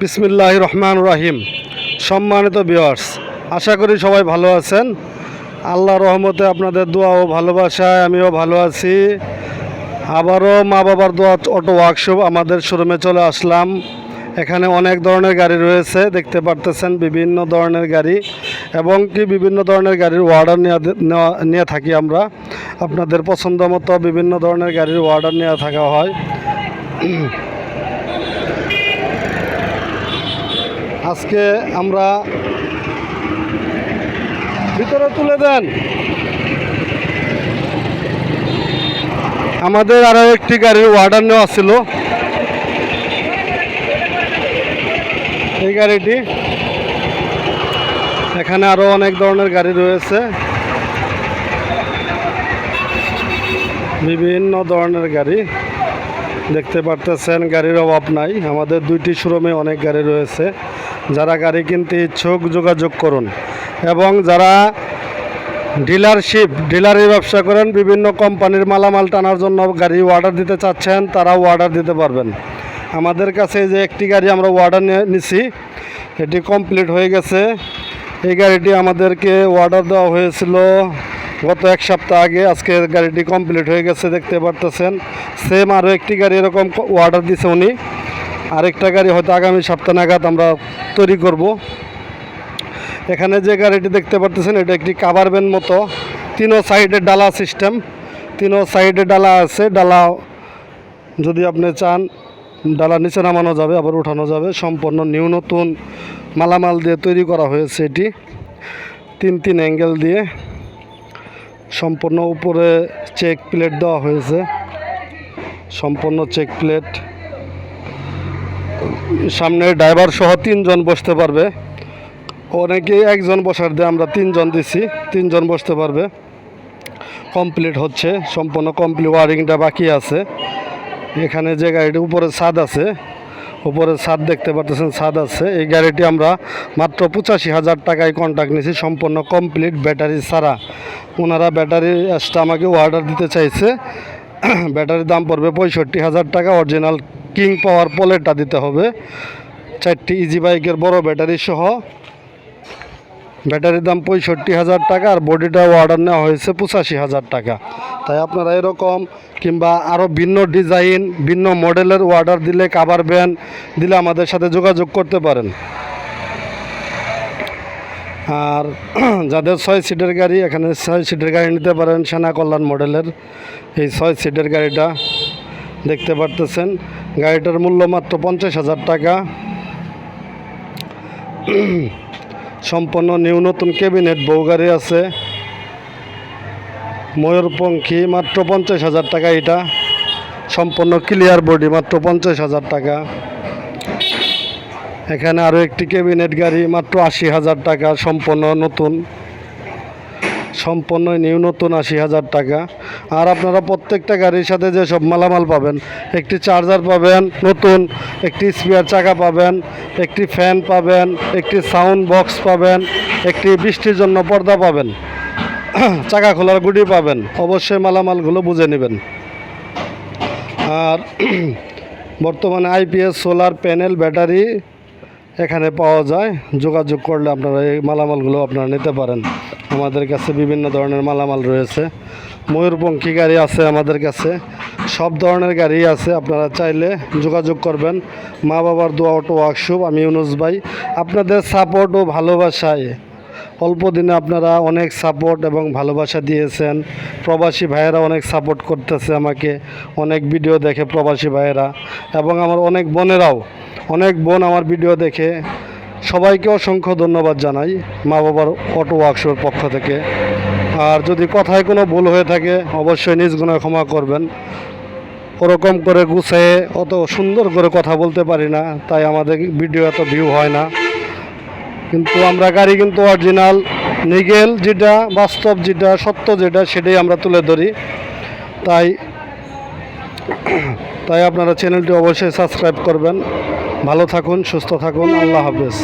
বিসমিল্লাহির রহমানির রহিম। সম্মানিত ভিউয়ার্স, আশা করি সবাই ভালো আছেন। আল্লাহর রহমতে আপনাদের দোয়া ও ভালোবাসায় আমিও ভালো আছি। আবারও মা বাবার দোয়া অটো ওয়ার্কশপ আমাদের শোরুমে চলে আসলাম। এখানে অনেক ধরনের গাড়ি রয়েছে, দেখতে পারতেছেন বিভিন্ন ধরনের গাড়ি এবং কি বিভিন্ন ধরনের গাড়ির অর্ডার নিয়ে থাকি আমরা। আপনাদের পছন্দ মতো বিভিন্ন ধরনের গাড়ির অর্ডার নিয়ে থাকা হয়। আজকে আমরা ভিতরে তুলে দেন আমাদের আরও একটি গাড়ির অর্ডার নেওয়া ছিল। এই গাড়িটি, এখানে আরও অনেক ধরনের গাড়ি রয়েছে, বিভিন্ন ধরনের গাড়ি দেখতে পারতেছেন। গাড়ির অভাব নাই, আমাদের দুইটি শোরুমে অনেক গাড়ি রয়েছে। যারা গাড়ি কিনতে ইচ্ছুক যোগাযোগ করুন, এবং যারা ডিলারের ব্যবসা করেন, বিভিন্ন কোম্পানির মালামাল টানার জন্য গাড়ি অর্ডার দিতে চাচ্ছেন, তারাও অর্ডার দিতে পারবেন। আমাদের কাছে যে একটি গাড়ি আমরা অর্ডার নিছি, এটি কমপ্লিট হয়ে গেছে। এই গাড়িটি আমাদেরকে অর্ডার দেওয়া হয়েছিল গত এক সপ্তাহ আগে। আজকে গাড়িটি কমপ্লিট হয়ে গেছে, দেখতে পারতেছেন। সেম আরও একটি গাড়ি এরকম অর্ডার দিছে উনি। আরেকটা গাড়ি হয়তো আগামী সপ্তাহ নাগাদ আমরা তৈরি করব। এখানে যে গাড়িটি দেখতে পারতেছেন, এটা একটি কাভার ভ্যান মতো, তিনও সাইডে ডালা সিস্টেম, তিনও সাইডে ডালা আছে। ডালা যদি আপনি চান, ডালা নিচে নামানো যাবে, আবার উঠানো যাবে। সম্পূর্ণ নিউ নতুন মালামাল দিয়ে তৈরি করা হয়েছে এটি, তিন অ্যাঙ্গেল দিয়ে। সম্পূর্ণ উপরে চেক প্লেট দেওয়া হয়েছে, সম্পূর্ণ চেক প্লেট। সামনে ড্রাইভার সহ 3 জন বসতে পারবে। অনেকেই একজন বসার দিয়ে আমরা 3 জন দিছি, 3 জন বসতে পারবে। কমপ্লিট হচ্ছে, সম্পূর্ণ কমপ্লিট, ওয়ারিংটা বাকি আছে। এখানে যে গাড়িটি উপরে ছাদ আছে, উপরে ছাদ দেখতে পাচ্ছেন, ছাদ আছে। এই গাড়িটি আমরা মাত্র 85,000 টাকায় কন্ট্রাক্ট নিয়েছি, সম্পূর্ণ কমপ্লিট ব্যাটারি ছাড়া। ওনারা ব্যাটারি এক্সট্রা আমাকে অর্ডার দিতে চাইছে। ব্যাটারির দাম পড়বে 65,000 টাকা। অরিজিনাল কিং পাওয়ার পোলেটটা দিতে হবে, 4টি ইজি বাইকের বড় ব্যাটারি সহ। ব্যাটারির দাম 65,000 টাকা, আর বডিটা অর্ডার নেওয়া হয়েছে 85,000 টাকা। তাই আপনারা এরকম কিংবা আরও ভিন্ন ডিজাইন, ভিন্ন মডেলের অর্ডার দিলে, কাভার ভ্যান দিলে আমাদের সাথে যোগাযোগ করতে পারেন। আর যাদের 6 সিটের গাড়ি, এখানে 6 সিটের গাড়ি নিতে পারেন। সেনা কল্যাণ মডেলের এই 6 সিটের গাড়িটা দেখতে পারতেছেন। গাড়িটার মূল্য মাত্র 50,000 টাকা। সম্পূর্ণ নিউ নতুন ক্যাবিনেট বউ গাড়ি আছে, ময়ূরপঙ্খী, মাত্র 50,000 টাকা। এটা সম্পূর্ণ ক্লিয়ার বডি, মাত্র 50,000 টাকা। এখানে আরও একটি ক্যাবিনেট গাড়ি, মাত্র 80,000 টাকা, সম্পূর্ণ নতুন, সম্পূর্ণ নিউ নতুন, 80,000 টাকা। আর আপনারা প্রত্যেকটা গাড়ির সাথে যে সব মালামাল পাবেন, একটি চার্জার পাবেন নতুন, একটি স্পেয়ার চাকা পাবেন, একটি ফ্যান পাবেন, একটি সাউন্ড বক্স পাবেন, একটি বৃষ্টির জন্য পর্দা পাবেন, চাকা খোলার গুটি পাবেন। অবশ্যই মালামালগুলো বুঝে নেবেন। আর বর্তমানে আইপিএস সোলার প্যানেল ব্যাটারি এখানে পাওয়া যায়। যোগাযোগ করলে আপনারা এই মালামালগুলো আপনারা নিতে পারেন। আমাদের কাছে বিভিন্ন ধরনের মালামাল রয়েছে। ময়ূরপঙ্খী গাড়ি আছে আমাদের কাছে, সব ধরনের গাড়ি আছে। আপনারা চাইলে যোগাযোগ করবেন। মা বাবার দোয়া অটো ওয়ার্কশপ, আমি ইউনুস ভাই। আপনাদের সাপোর্ট ও ভালোবাসায় অল্প দিনে আপনারা অনেক সাপোর্ট এবং ভালোবাসা দিয়েছেন। প্রবাসী ভাইয়েরা অনেক সাপোর্ট করতেছে আমাকে, অনেক ভিডিও দেখে প্রবাসী ভাইয়েরা, এবং আমার অনেক বোনেরাও, অনেক বোন আমার ভিডিও দেখে। সবাইকে অসংখ্য ধন্যবাদ জানাই মা বাবার অটো ওয়ার্কশপের পক্ষ থেকে। আর যদি কথায় কোনো ভুল হয়ে থাকে, অবশ্যই নিজ গুণে ক্ষমা করবেন। ওরকম করে গুছিয়ে অত সুন্দর করে কথা বলতে পারি না, তাই আমাদের ভিডিও এত ভিউ হয় না। কিন্তু আমরা গাড়ি কিন্তু অরিজিনাল, নিগেল যেটা, বাস্তব যেটা, সত্য যেটা, সেটাই আমরা তুলে ধরি। তাই আপনারা চ্যানেলটি অবশ্যই সাবস্ক্রাইব করবেন। ভালো থাকুন, সুস্থ থাকুন, আল্লাহ হাফেজ।